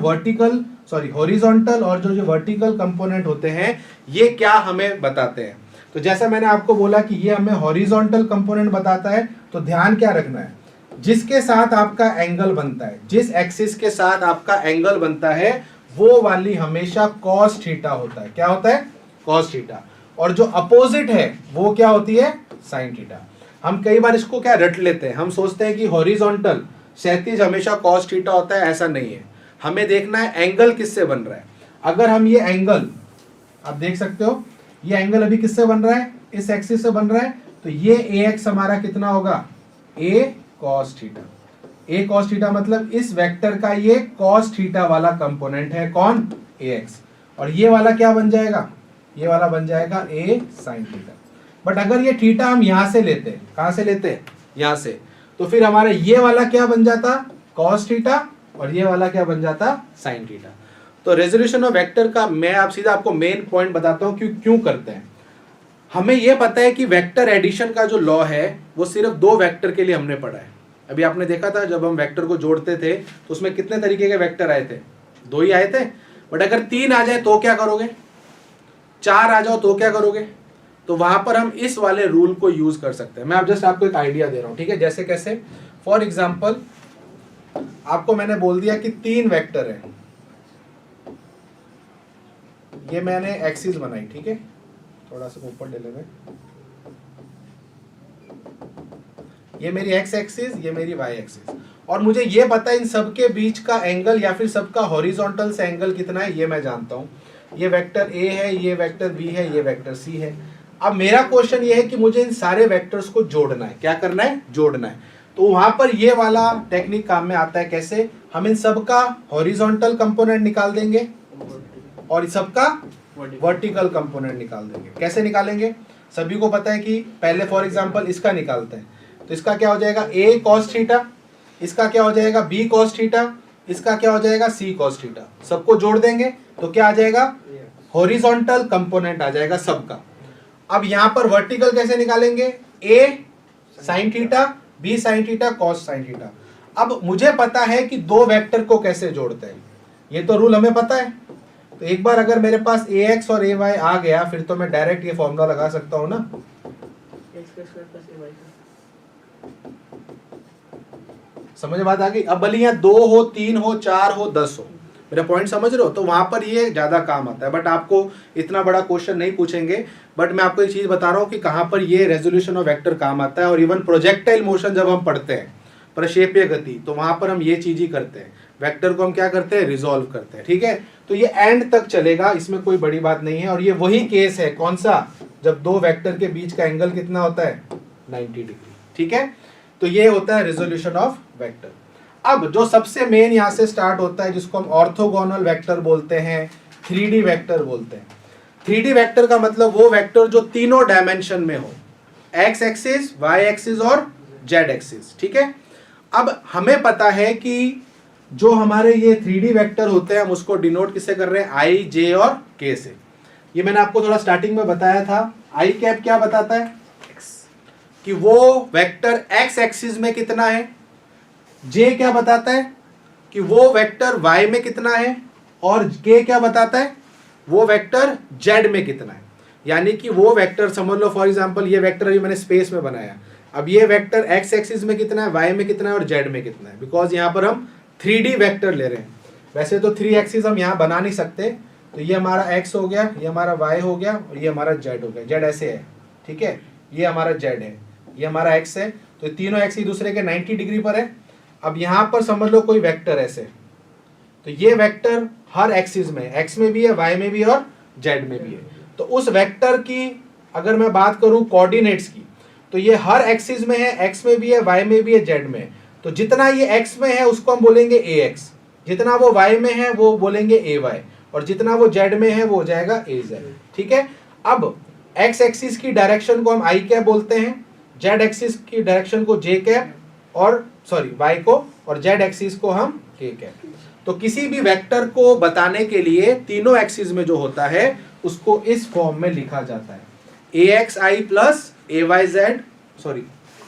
हॉरिजॉन्टल और जो वर्टिकल कंपोनेंट होते हैं ये क्या हमें बताते हैं। तो जैसा मैंने आपको बोला कि ये हमें हॉरिजॉन्टल कंपोनेंट बताता है, तो ध्यान क्या रखना है, जिसके साथ आपका एंगल बनता है, जिस एक्सिस के साथ आपका एंगल बनता है वो वाली हमेशा cos थीटा होता है। क्या होता है, cos थीटा। और जो अपोजिट है वो क्या होती है, sin थीटा। हम कई बार इसको क्या रट लेते हैं, हम सोचते हैं कि हॉरिजॉन्टल क्षैतिज हमेशा cos थीटा होता है, ऐसा नहीं है। हमें देखना है एंगल किससे बन रहा है। अगर हम ये एंगल, आप देख सकते हो ये एंगल अभी किससे बन रहा है, इस एक्सिस से बन रहा है, तो ये ax हमारा कितना होगा, a cos theta. a cos theta मतलब इस वेक्टर का ये cos थीटा वाला कंपोनेंट है, कौन, ax। और ये वाला क्या बन जाएगा, ये वाला बन जाएगा a sin थीटा। बट अगर ये थीटा हम यहां से लेते हैं, कहां से लेते हैं, यहां से, तो फिर हमारा ये वाला क्या बन जाता, cos थीटा, और ये वाला क्या बन जाता, sin थीटा। तो रेजोल्यूशन ऑफ वेक्टर का मैं आप सीधा आपको मेन पॉइंट बताता हूं क्यों करते हैं। हमें यह पता है कि वेक्टर एडिशन का जो लॉ है वो सिर्फ दो वेक्टर के लिए हमने पढ़ा है। अभी आपने देखा था जब हम वेक्टर को जोड़ते थे तो उसमें कितने तरीके के वेक्टर आए थे, दो ही आए थे। बट अगर 3 आ जाए तो क्या करोगे, 4 आ जाओ तो क्या करोगे, तो वहां पर हम इस वाले रूल को यूज कर सकते हैं। मैं आप जस्ट आपको एक आइडिया दे रहा हूं, ठीक है। जैसे कैसे, फॉर एग्जाम्पल आपको मैंने बोल दिया कि 3 वेक्टर है, ये मैंने एक्सिस बनाई, ठीक है, थोड़ा सा ऊपर ले लेंगे, ये मेरी एक्स एक्सिस, ये मेरी वाई एक्सिस, और मुझे ये पता है इन सब के बीच का एंगल या फिर सबका हॉरिजॉन्टल से एंगल कितना है, ये मैं जानता हूं। ये वेक्टर ए है, ये वेक्टर बी है, ये वेक्टर सी है। अब मेरा क्वेश्चन ये है कि मुझे इन सारे वेक्टर्स को जोड़ना है। क्या करना है, जोड़ना है। तो वहां पर ये वाला टेक्निक काम में आता है। कैसे, हम इन सबका हॉरिजॉन्टल कंपोनेंट निकाल देंगे और सबका वर्टिकल कंपोनेंट निकाल देंगे। कैसे निकालेंगे, सभी को पता है कि पहले फॉर एग्जांपल इसका निकालते हैं, तो इसका क्या हो जाएगा a cos थीटा, इसका क्या हो जाएगा b cos थीटा, इसका क्या हो जाएगा c cos थीटा। सबको जोड़ देंगे तो क्या आ जाएगा, हॉरिजॉन्टल कंपोनेंट आ जाएगा सबका। अब यहां पर वर्टिकल कैसे निकालेंगे, a sin theta, b sin theta, cos sin theta. अब मुझे पता है कि दो वेक्टर को कैसे जोड़ते हैं, ये तो रूल हमें पता है। तो एक बार अगर मेरे पास ax और ay आ गया फिर तो मैं डायरेक्ट ये फॉर्मूला लगा सकता हूं ना, समझ बात आ गई। अब भले यहाँ 2 हो, 3 हो, 4 हो, 10 हो, मेरा पॉइंट समझ रहे हो, तो वहां पर ये ज्यादा काम आता है। बट आपको इतना बड़ा क्वेश्चन नहीं पूछेंगे, बट मैं आपको एक चीज बता रहा हूँ कि कहां पर ये रेजोल्यूशन ऑफ वेक्टर काम आता है। और इवन प्रोजेक्टाइल मोशन जब हम पढ़ते हैं, प्रक्षेपीय गति, तो वहां पर हम ये चीज ही करते हैं, वेक्टर को हम क्या करते हैं, रिजोल्व करते हैं, ठीक है। तो ये एंड तक चलेगा, इसमें कोई बड़ी बात नहीं है। और ये वही केस है, कौन सा, जब दो वेक्टर के बीच का एंगल कितना होता है, 90 डिग्री, ठीक है। तो ये होता है रेजोल्यूशन ऑफ वेक्टर। अब जो सबसे मेन यहां से स्टार्ट होता है, जिसको हम ऑर्थोगोनल वेक्टर बोलते हैं, 3D वेक्टर बोलते हैं। 3D वेक्टर का मतलब वो वेक्टर जो तीनों डायमेंशन में हो, एक्स एक्सिस, वाई एक्सिस और जेड एक्सिस, ठीक है। अब हमें पता है कि जो हमारे ये 3D वेक्टर होते हैं हम उसको डिनोट किससे कर रहे हैं, आई, जे और के से। ये मैंने आपको थोड़ा स्टार्टिंग में बताया था। आई कैप क्या बताता है, कि वो वेक्टर एक्स एक्सिस में कितना है। जे क्या बताता है, कि वो वेक्टर वाई में कितना है। और के क्या बताता है, वो वेक्टर जेड में कितना है। यानी कि वो वेक्टर समझ लो, फॉर एग्जांपल ये वेक्टर अभी मैंने स्पेस में बनाया, अब ये वेक्टर एक्स एक्सिस में कितना है, वाई में कितना है और जेड में कितना है, बिकॉज यहाँ पर हम 3D वेक्टर ले रहे हैं। वैसे तो 3 एक्सिस हम यहाँ बना नहीं सकते, तो ये हमारा एक्स हो गया, ये हमारा वाई हो गया और ये हमारा जेड हो गया। जेड ऐसे है, ठीक है, ये हमारा जेड है, ये हमारा एक्स है। तो तीनों एक्स एक दूसरे के 90 डिग्री पर है। अब यहां पर समझ लो कोई वेक्टर ऐसे, तो ये वेक्टर हर एक्सिस में, एक्स में भी है, वाई में भी है और जेड में भी है। तो उस वेक्टर की अगर मैं बात करूं कोऑर्डिनेट्स की, तो ये हर एक्सिस में है, एक्स में भी है, वाई में भी है, जेड में है। तो जितना ये एक्स में है उसको हम बोलेंगे ए एक्स, जितना वो वाई में है वो बोलेंगे ए वाई, और जितना वो जेड में है वो हो जाएगा ए जेड, ठीक है। अब एक्स एक्सिस की डायरेक्शन को हम आई कैप बोलते हैं, जेड एक्सिस की डायरेक्शन को जे कैप, और सॉरी वाई को, और जेड एक्सिस को हम के कैप। तो किसी भी वेक्टर को बताने के लिए तीनों एक्सिस में जो होता है उसको इस फॉर्म में लिखा जाता है, ए एक्स आई प्लस ए वाई जेड, सॉरी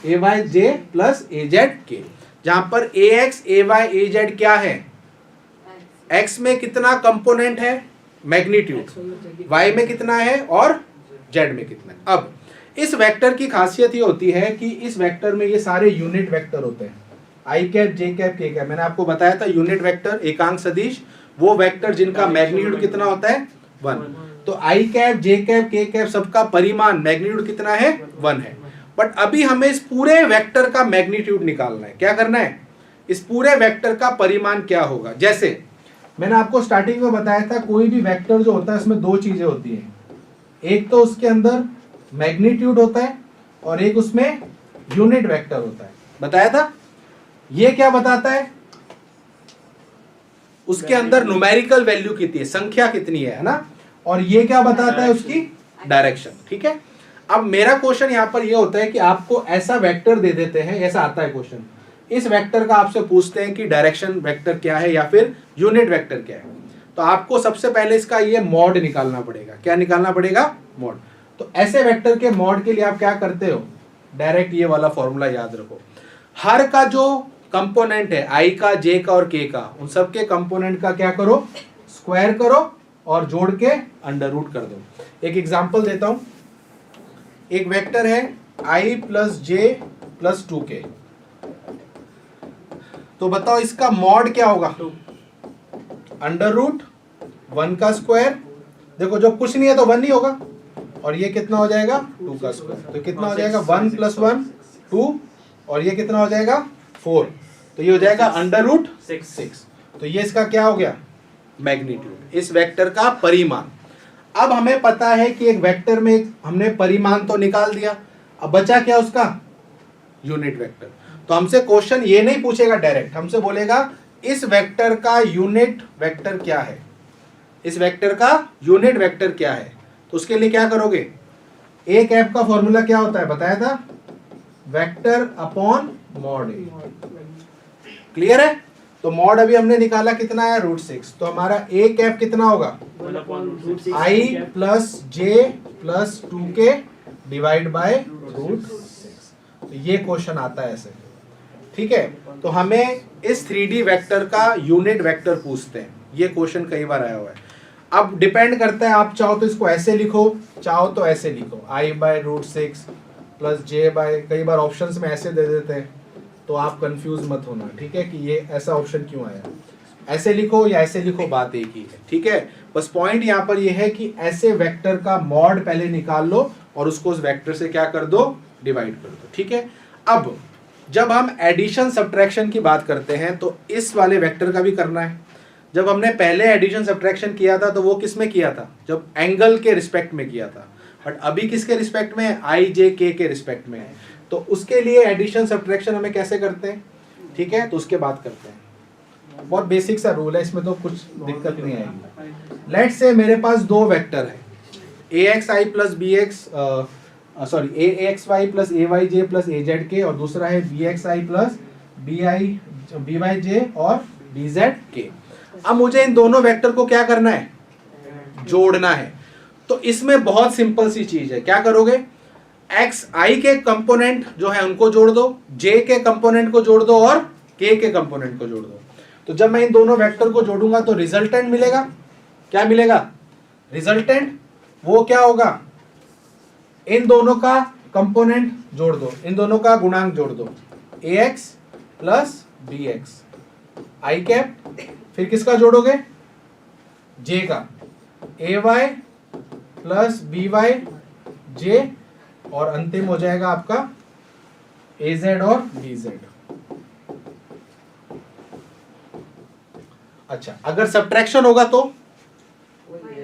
ए वाई जे प्लस ए जेड के, जहां पर ए एक्स ए वाई ए जेड क्या है, एक्स में कितना कंपोनेंट है, मैग्नीट्यूड, वाई में कितना है और जेड में कितना है। अब इस वेक्टर की खासियत ये होती है कि इस वेक्टर में ये सारे यूनिट वेक्टर होते हैं, आई कैप, जे कैप, के कैप। मैंने आपको बताया था यूनिट वेक्टर, एकांक सदिश, वो वेक्टर जिनका मैग्नीट्यूड कितना होता है, 1। तो आई कैप, जे कैप, के कैप सबका परिमाण मैग्नीट्यूड कितना है, 1 है। बट अभी हमें इस पूरे वेक्टर का मैग्नीट्यूड निकालना है। क्या करना है, इस पूरे वेक्टर का परिमाण क्या होगा। जैसे मैंने आपको स्टार्टिंग में बताया था, कोई भी वेक्टर जो होता है उसमें दो चीजें होती हैं, एक तो उसके अंदर मैग्नीट्यूड होता है और एक उसमें यूनिट वेक्टर होता है, बताया था। ये क्या बताता है, उसके अंदर न्यूमेरिकल वैल्यू कितनी है, संख्या कितनी है ना। और ये क्या बताता है, उसकी डायरेक्शन, ठीक है। अब मेरा क्वेश्चन यहाँ पर ये होता है कि आपको ऐसा वेक्टर दे देते हैं, ऐसा आता है क्वेश्चन, इस वेक्टर का आपसे पूछते हैं कि डायरेक्शन वेक्टर क्या है या फिर यूनिट वेक्टर क्या है, तो आपको सबसे पहले इसका ये मॉड निकालना पड़ेगा। क्या निकालना पड़ेगा? मॉड। तो ऐसे वेक्टर के मॉड के लिए आप क्या करते हो, डायरेक्ट ये वाला फॉर्मूला याद रखो। हर का जो कंपोनेंट है आई का, जे का और के का, उन सबके कंपोनेंट का क्या करो, स्क्वायर करो और जोड़ के अंडर रूट कर दो। एक एग्जांपल देता हूं, एक वेक्टर है i plus J plus 2k, तो बताओ इसका मॉड क्या होगा? अंडर रूट 1 का स्क्वायर, देखो जब कुछ नहीं है तो 1 नहीं होगा, और ये कितना हो जाएगा 2 का स्क्वायर, तो कितना हो जाएगा 1 प्लस 1 2, और ये कितना हो जाएगा 4, तो ये हो जाएगा अंडर रूट 6। तो ये इसका क्या हो गया? मैग्नीट्यूड, इस वेक्टर का परिमाण। अब हमें पता है कि एक वेक्टर में हमने परिमाण तो निकाल दिया, अब बचा क्या उसका? Unit vector. तो हमसे क्वेश्चन ये नहीं पूछेगा डायरेक्ट, हमसे बोलेगा इस वेक्टर का यूनिट वेक्टर क्या है, इस वेक्टर का यूनिट वेक्टर क्या है। तो उसके लिए क्या करोगे? एक ऐप का फॉर्मूला क्या होता है बताया था, वेक्टर अपॉन मॉड ए। क्लियर है? तो मॉड अभी हमने निकाला कितना है, √6, तो हमारा ए कैप कितना होगा, i plus J plus 2k divide by √6। तो ये क्वेश्चन आता है ऐसे, ठीक है। तो हमें इस 3D वेक्टर का यूनिट वेक्टर पूछते हैं, ये क्वेश्चन कई बार आया हुआ है। अब डिपेंड करता है, आप चाहो तो इसको ऐसे लिखो, चाहो तो ऐसे लिखो, i by √6 plus J by, कई बार ऑप्शंस में ऐसे दे देते हैं, तो आप कंफ्यूज मत होना, ठीक है, कि ये ऐसा ऑप्शन क्यों आया। ऐसे लिखो या ऐसे लिखो, बात एक ही है, ठीक है। बस पॉइंट यहाँ पर ये है कि ऐसे वेक्टर का मॉड पहले निकाल लो और उसको उस वेक्टर से क्या कर दो, डिवाइड कर दो, ठीक है। अब जब हम एडिशन सब्ट्रैक्शन की बात करते हैं तो इस वाले वेक्टर का भी करना है। जब हमने पहले एडिशन सब्ट्रैक्शन किया था तो वो किस में किया था, जब एंगल के रिस्पेक्ट में किया था, बट अभी किसके रिस्पेक्ट में है, आई जे के रिस्पेक्ट में है। तो उसके लिए एडिशन सब्ट्रैक्शन हमें कैसे करते हैं, ठीक है, तो उसके बाद करते हैं। बहुत बेसिक सा रूल है, इसमें तो कुछ दिक्कत नहीं आएगी। लेट्स से मेरे पास दो वेक्टर है, axi plus bx sorry axy plus ayj plus azk, और दूसरा है bxi प्लस byj और bzk। अब मुझे इन दोनों वेक्टर को क्या करना है, जोड़ना है। तो इसमें बहुत सिंपल सी चीज है, क्या करोगे, xi के कंपोनेंट जो है उनको जोड़ दो, j के कंपोनेंट को जोड़ दो और k के कंपोनेंट को जोड़ दो। तो जब मैं इन दोनों वेक्टर को जोड़ूंगा तो रिजल्टेंट मिलेगा, क्या मिलेगा, रिजल्टेंट। वो क्या होगा, इन दोनों का कंपोनेंट जोड़ दो, इन दोनों का गुणांक जोड़ दो, ax प्लस bx आई कैप, फिर किसका जोड़ोगे, j का, ay प्लस by j, और अंतिम हो जाएगा आपका az और bz। अच्छा, अगर सब्ट्रैक्शन होगा तो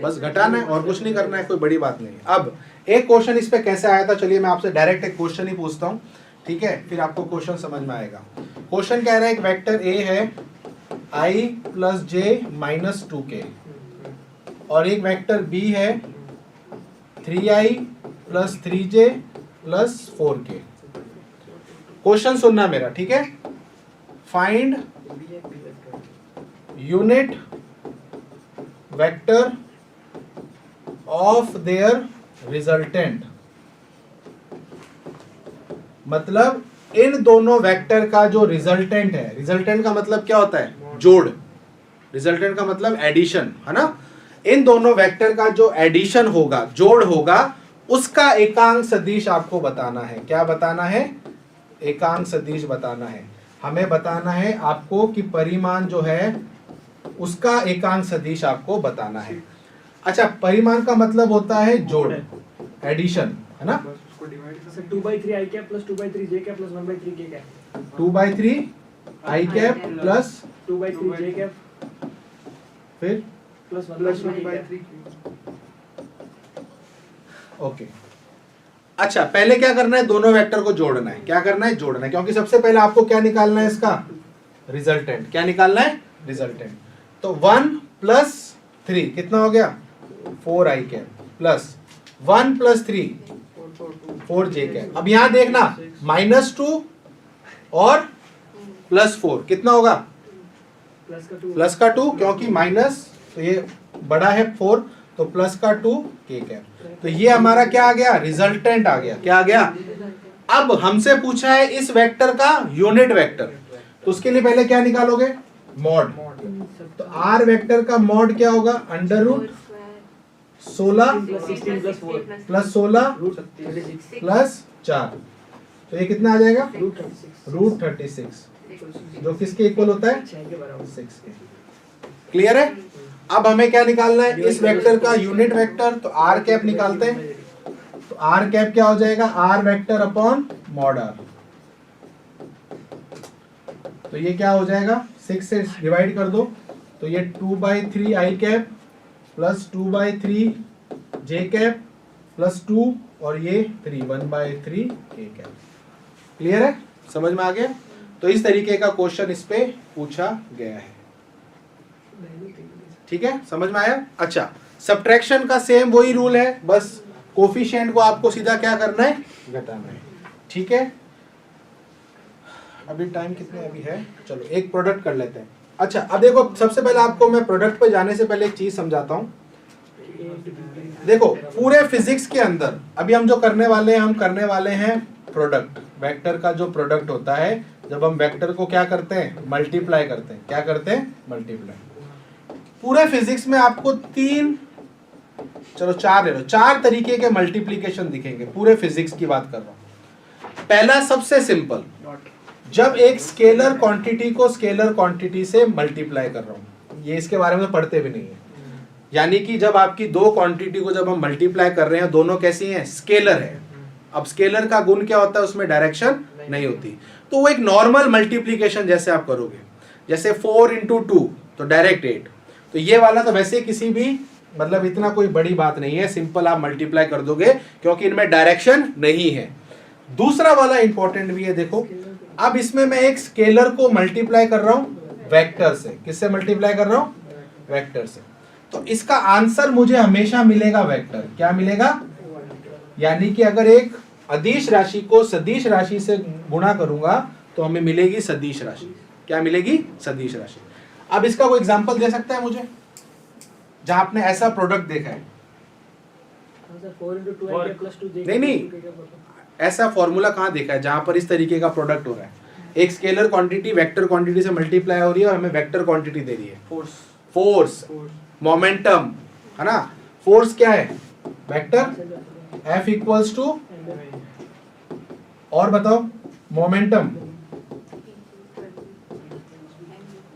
बस घटाना है और कुछ नहीं करना है, कोई बड़ी बात नहीं। अब एक क्वेश्चन इस पे कैसे आया था, चलिए मैं आपसे डायरेक्ट एक क्वेश्चन ही पूछता हूं, ठीक है, फिर आपको क्वेश्चन समझ में आएगा। क्वेश्चन कह रहा है एक वेक्टर a है i plus J minus 2k, और एक वेक्टर b है 3i plus 3j plus 4k। Question सुनना मेरा, ठीक है। Find unit vector of their resultant, मतलब इन दोनों वेक्टर का जो रिजल्टेंट है, रिजल्टेंट का मतलब क्या होता है, जोड़, रिजल्टेंट का मतलब एडिशन, है ना। इन दोनों वेक्टर का जो एडिशन होगा, जोड़ होगा, उसका एकांक सदिश आपको बताना है। क्या बताना है, एकांक सदिश बताना है। हमें बताना है आपको कि परिमाण जो है उसका एकांक सदिश आपको बताना है। अच्छा, परिमाण का मतलब होता है जोड़, एडिशन, है ना। 2/3 i cap plus 2/3 j cap plus 1/3 k cap, 2/3 I cap plus 2/3 j cap फिर प्लस 1/3 ओके। अच्छा, पहले क्या करना है, दोनों वेक्टर को जोड़ना है। क्या करना है, जोड़ना है, क्योंकि सबसे पहले आपको क्या निकालना है, इसका रिजल्टेंट। क्या निकालना है, रिजल्टेंट। तो 1 प्लस 3 कितना हो गया, 4i कैप, प्लस 1 प्लस 3 4 जे कैप। अब यहाँ देखना -2 और +4 कितना होगा, प्लस का 2, क्योंकि माइनस तो ये बड़ा है 4 तो प्लस का 2 के कैप। तो ये हमारा क्या आ गया, रिजल्टेंट आ गया। क्या आ गया? अब हमसे पूछा है इस वेक्टर का यूनिट वेक्टर, तो उसके लिए पहले क्या निकालोगे, मॉड। तो आर वेक्टर का मॉड क्या होगा, √16 प्लस 16 प्लस 4, तो ये कितना आ जाएगा, √36, जो किसके इक्वल होता है, 6 के। क्लियर है? अब हमें क्या निकालना है, इस वेक्टर का यूनिट वेक्टर। तो आर कैप निकालते हैं। तो आर कैप क्या हो जाएगा, R vector upon mod R. तो ये क्या हो जाएगा, 6 से डिवाइड कर दो, तो ये 2/3 आई कैप प्लस 2/3 जे कैप प्लस 2 और ये 3 1/3 के कैप। क्लियर है? समझ में आ गया? तो इस तरीके का क्वेश्चन इस पे पूछा गया है। ठीक है, समझ में आया? अच्छा, सब्ट्रैक्शन का सेम वही रूल है, बस कोफिशिएंट को आपको सीधा क्या करना है, घटाना है। ठीक है, अभी टाइम कितने अभी है, चलो एक प्रोडक्ट कर लेते हैं। अच्छा, अब देखो सबसे पहले आपको मैं प्रोडक्ट पे जाने से पहले एक चीज समझाता हूँ। देखो पूरे फिजिक्स के अंदर अभी हम जो करने वाले हैं, हम करने वाले हैं प्रोडक्ट। वेक्टर का जो प्रोडक्ट होता है, जब हम वेक्टर को क्या करते हैं, मल्टीप्लाई करते हैं। क्या करते हैं, मल्टीप्लाई। पूरे फिजिक्स में आपको 4 ले लो, 4 तरीके के मल्टीप्लीकेशन दिखेंगे। पूरे फिजिक्स की बात कर रहा हूं। पहला सबसे सिंपल, जब एक स्केलर क्वांटिटी को स्केलर क्वांटिटी से मल्टीप्लाई कर रहा हूं, ये इसके बारे में पढ़ते भी नहीं है। यानी कि जब आपकी दो क्वांटिटी को जब हम मल्टीप्लाई कर रहे हैं, दोनों कैसी हैं, स्केलर है। अब स्केलर का गुण क्या होता है, उसमें डायरेक्शन नहीं होती। तो वो एक नॉर्मल मल्टीप्लीकेशन जैसे आप करोगे, जैसे 4 × 2 तो डायरेक्ट 8। तो ये वाला तो वैसे किसी भी मतलब इतना कोई बड़ी बात नहीं है, सिंपल आप मल्टीप्लाई कर दोगे क्योंकि इनमें डायरेक्शन नहीं है। दूसरा वाला इंपॉर्टेंट भी है, देखो अब इसमें मैं एक स्केलर को मल्टीप्लाई कर रहा हूं वेक्टर से। किससे मल्टीप्लाई कर रहा हूं, वेक्टर से। तो इसका आंसर मुझे हमेशा मिलेगा वेक्टर। क्या मिलेगा, यानी कि अगर एक अदिश राशि को सदिश राशि से गुणा करूंगा तो हमें मिलेगी सदिश राशि। क्या मिलेगी, सदिश राशि। अब इसका कोई एग्जांपल दे सकता है मुझे, जहां आपने ऐसा प्रोडक्ट देखा है? नहीं, ऐसा फॉर्मूला कहाँ देखा है जहां पर इस तरीके का प्रोडक्ट हो रहा है, एक स्केलर क्वांटिटी वेक्टर क्वांटिटी से मल्टीप्लाई हो रही है और हमें वेक्टर क्वांटिटी दे रही है। फोर्स, मोमेंटम, है ना। फोर्स क्या है, वेक्टर F इक्वल्स टू, और बताओ मोमेंटम,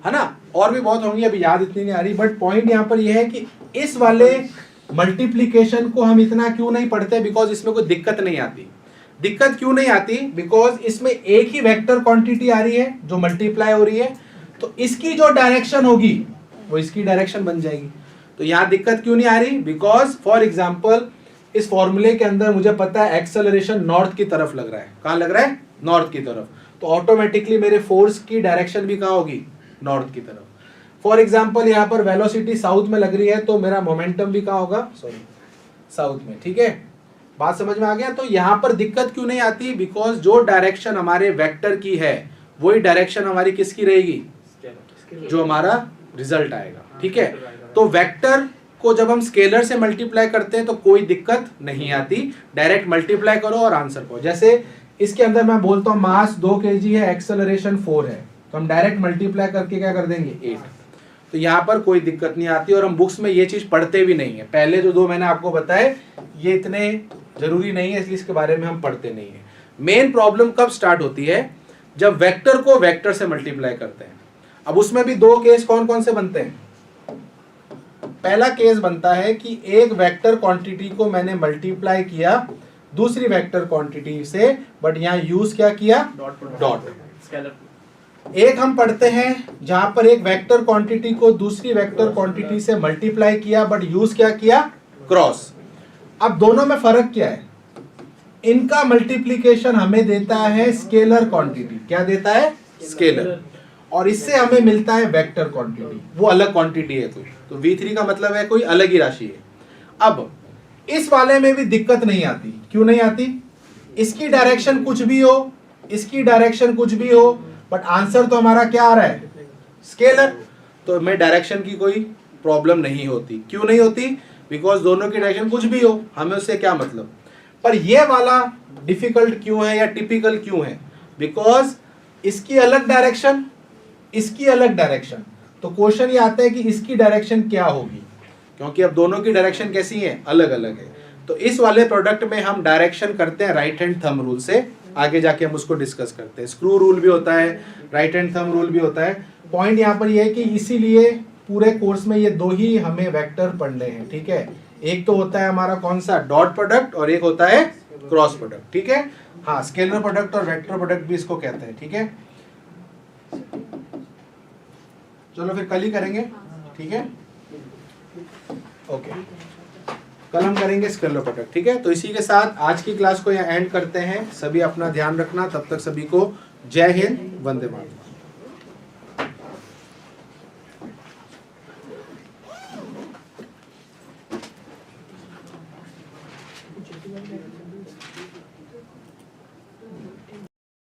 है ना। और भी बहुत होंगी, अभी याद इतनी नहीं आ रही, बट पॉइंट यहाँ पर यह है कि इस वाले मल्टीप्लिकेशन को हम इतना क्यों नहीं पढ़ते, बिकॉज इसमें कोई दिक्कत नहीं आती। दिक्कत क्यों नहीं आती, बिकॉज इसमें एक ही वेक्टर क्वांटिटी आ रही है जो मल्टीप्लाई हो रही है, तो इसकी जो डायरेक्शन होगी वो इसकी डायरेक्शन बन जाएगी। तो यहाँ दिक्कत क्यों नहीं आ रही, बिकॉज फॉर एग्जाम्पल इस फॉर्मूले के अंदर मुझे पता है एक्सेलरेशन नॉर्थ की तरफ लग रहा है। कहाँ लग रहा है, नॉर्थ की तरफ। तो ऑटोमेटिकली मेरे फोर्स की डायरेक्शन भी कहाँ होगी, नॉर्थ की तरफ। फॉर एग्जाम्पल यहाँ पर वेलोसिटी साउथ में लग रही है, तो मेरा मोमेंटम भी कहाँ होगा, सॉरी साउथ में। ठीक है, बात समझ में आ गया। तो यहाँ पर दिक्कत क्यों नहीं आती, बिकॉज जो डायरेक्शन हमारे वेक्टर की है वही डायरेक्शन हमारी किसकी रहेगी, जो हमारा रिजल्ट आएगा। ठीक है, तो वेक्टर को जब हम स्केलर से मल्टीप्लाई करते हैं तो कोई दिक्कत नहीं आती, डायरेक्ट मल्टीप्लाई करो और आंसर पाओ। जैसे इसके अंदर मैं बोलता हूँ मास 2 kg है, एक्सेलरेशन 4 है, तो हम डायरेक्ट मल्टीप्लाई करके क्या कर देंगे, 8। तो यहाँ पर कोई दिक्कत नहीं आती, और हम बुक्स में ये चीज पढ़ते भी नहीं है। पहले जो 2 मैंने आपको बताए ये इतने जरूरी नहीं है, इसलिए इसके बारे में हम पढ़ते नहीं है। मेन प्रॉब्लम कब स्टार्ट होती है, जब वेक्टर को वेक्टर से मल्टीप्लाई करते हैं। अब उसमें भी 2 केस कौन कौन से बनते हैं। पहला केस बनता है कि एक वेक्टर क्वांटिटी को मैंने मल्टीप्लाई किया दूसरी वेक्टर क्वांटिटी से, बट यहाँ यूज क्या किया, डॉट। एक हम पढ़ते हैं जहां पर एक वेक्टर क्वांटिटी को दूसरी वेक्टर क्वांटिटी से मल्टीप्लाई किया, बट यूज क्या किया, क्रॉस। अब दोनों में फर्क क्या है, इनका मल्टीप्लीकेशन हमें देता है स्केलर क्वांटिटी। क्या देता है, स्केलर, और इससे हमें मिलता है वेक्टर क्वांटिटी, वो अलग क्वांटिटी है कोई। तो V3 का मतलब है कोई अलग ही राशि है। अब इस वाले में भी दिक्कत नहीं आती। क्यों नहीं आती? इसकी डायरेक्शन कुछ भी हो, इसकी डायरेक्शन कुछ भी हो, बट आंसर तो हमारा क्या आ रहा है? स्केलर। तो में डायरेक्शन की कोई प्रॉब्लम नहीं होती। क्यों नहीं होती? बिकॉज दोनों की डायरेक्शन कुछ भी हो, हमें उससे क्या मतलब। पर ये वाला डिफिकल्ट क्यों है या टिपिकल क्यों है? बिकॉज इसकी अलग डायरेक्शन, इसकी अलग डायरेक्शन। तो क्वेश्चन ये आता है कि इसकी डायरेक्शन क्या होगी, क्योंकि अब दोनों की डायरेक्शन कैसी है? अलग अलग है। तो इस वाले प्रोडक्ट में हम डायरेक्शन करते हैं राइट हैंड थंब रूल से। आगे जाके हम उसको डिस्कस करते हैं। स्क्रू रूल भी होता है, राइट हैंड थंब रूल भी होता है। पॉइंट यहाँ पर ये है कि इसीलिए पूरे कोर्स में ये दो ही हमें वेक्टर पढ़ने हैं, ठीक है। एक तो होता है हमारा कौन सा? डॉट प्रोडक्ट, और एक होता है क्रॉस प्रोडक्ट, ठीक है। हाँ, स्केलर प्रोडक्ट और वेक्टर प्रोडक्ट भी इसको कहते हैं, ठीक है। चलो फिर कल ही करेंगे, ठीक है। ओके, कल हम करेंगे स्केलर प्रोडक्ट, ठीक है। तो इसी के साथ आज की क्लास को यहाँ एंड करते हैं। सभी अपना ध्यान रखना। तब तक सभी को जय हिंद, वंदे मातरम।